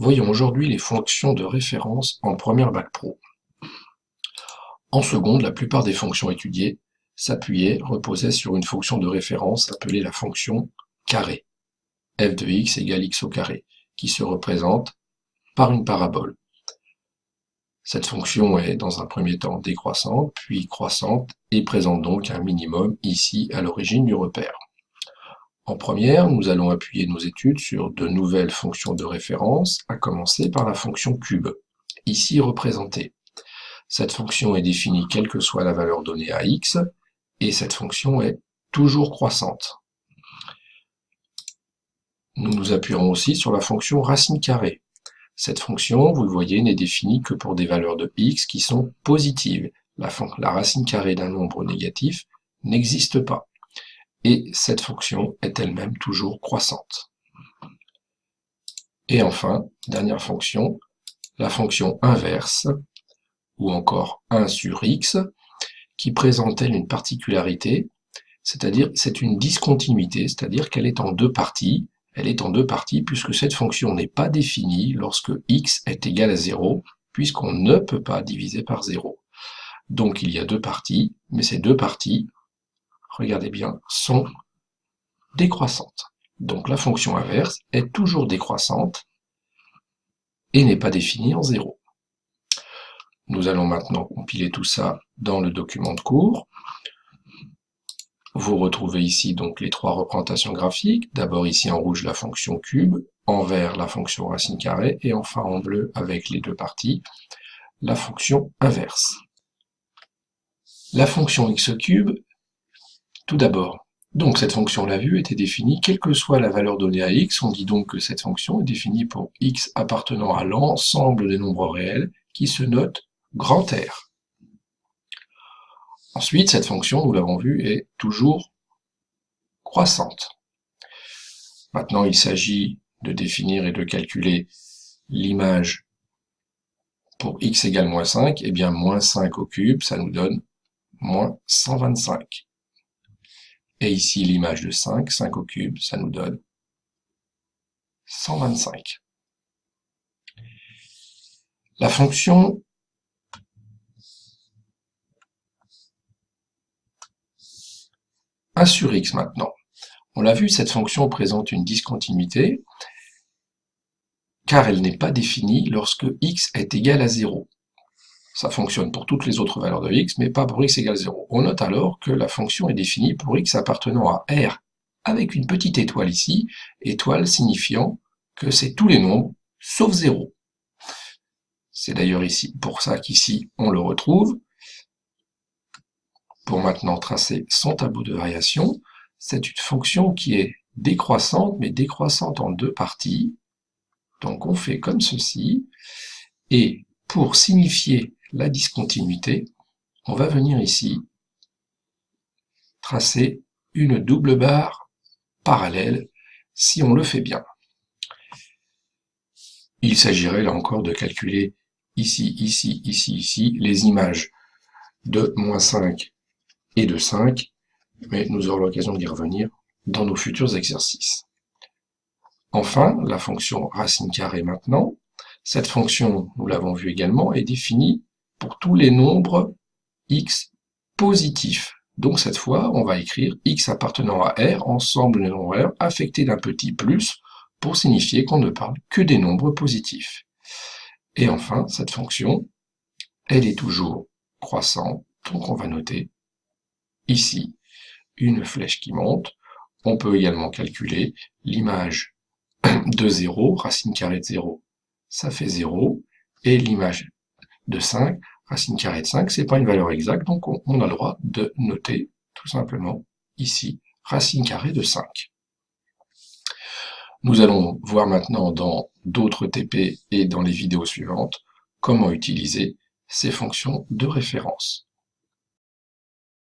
Voyons aujourd'hui les fonctions de référence en première bac pro. En seconde, la plupart des fonctions étudiées reposaient sur une fonction de référence appelée la fonction carré, f de x égale x au carré, qui se représente par une parabole. Cette fonction est dans un premier temps décroissante, puis croissante, et présente donc un minimum ici à l'origine du repère. En première, nous allons appuyer nos études sur de nouvelles fonctions de référence, à commencer par la fonction cube, ici représentée. Cette fonction est définie quelle que soit la valeur donnée à x, et cette fonction est toujours croissante. Nous nous appuierons aussi sur la fonction racine carrée. Cette fonction, vous le voyez, n'est définie que pour des valeurs de x qui sont positives. La racine carrée d'un nombre négatif n'existe pas. Et cette fonction est elle-même toujours croissante. Et enfin, dernière fonction, la fonction inverse, ou encore 1 sur x, qui présente elle une particularité, c'est-à-dire c'est une discontinuité, c'est-à-dire qu'elle est en deux parties. Elle est en deux parties puisque cette fonction n'est pas définie lorsque x est égal à 0, puisqu'on ne peut pas diviser par 0. Donc il y a deux parties, mais ces deux parties, regardez bien, sont décroissantes. Donc la fonction inverse est toujours décroissante et n'est pas définie en 0. Nous allons maintenant compiler tout ça dans le document de cours. Vous retrouvez ici donc les trois représentations graphiques. D'abord ici en rouge la fonction cube, en vert la fonction racine carrée et enfin en bleu avec les deux parties, la fonction inverse. La fonction x cube, tout d'abord. Donc cette fonction, on l'a vu, était définie quelle que soit la valeur donnée à x. On dit donc que cette fonction est définie pour x appartenant à l'ensemble des nombres réels qui se notent grand R. Ensuite, cette fonction, nous l'avons vu, est toujours croissante. Maintenant, il s'agit de définir et de calculer l'image pour x égale moins 5. Eh bien, moins 5 au cube, ça nous donne moins 125. Et ici, l'image de 5, 5 au cube, ça nous donne 125. La fonction A sur x maintenant. On l'a vu, cette fonction présente une discontinuité, car elle n'est pas définie lorsque x est égal à 0. Ça fonctionne pour toutes les autres valeurs de x, mais pas pour x égale 0. On note alors que la fonction est définie pour x appartenant à R, avec une petite étoile ici, étoile signifiant que c'est tous les nombres, sauf 0. C'est d'ailleurs ici pour ça qu'ici on le retrouve. Pour maintenant tracer son tableau de variation, c'est une fonction qui est décroissante, mais décroissante en deux parties. Donc on fait comme ceci, et pour signifier la discontinuité, on va venir ici tracer une double barre parallèle si on le fait bien. Il s'agirait là encore de calculer ici, ici, ici, ici, les images de moins 5 et de 5, mais nous aurons l'occasion d'y revenir dans nos futurs exercices. Enfin, la fonction racine carrée maintenant. Cette fonction, nous l'avons vu également, est définie pour tous les nombres x positifs. Donc cette fois, on va écrire x appartenant à R, ensemble des nombres R, affectés d'un petit plus, pour signifier qu'on ne parle que des nombres positifs. Et enfin, cette fonction, elle est toujours croissante, donc on va noter ici une flèche qui monte. On peut également calculer l'image de 0, racine carrée de 0, ça fait 0, et l'image de 5, racine carrée de 5, c'est pas une valeur exacte, donc on a le droit de noter tout simplement ici racine carrée de 5. Nous allons voir maintenant dans d'autres TP et dans les vidéos suivantes comment utiliser ces fonctions de référence.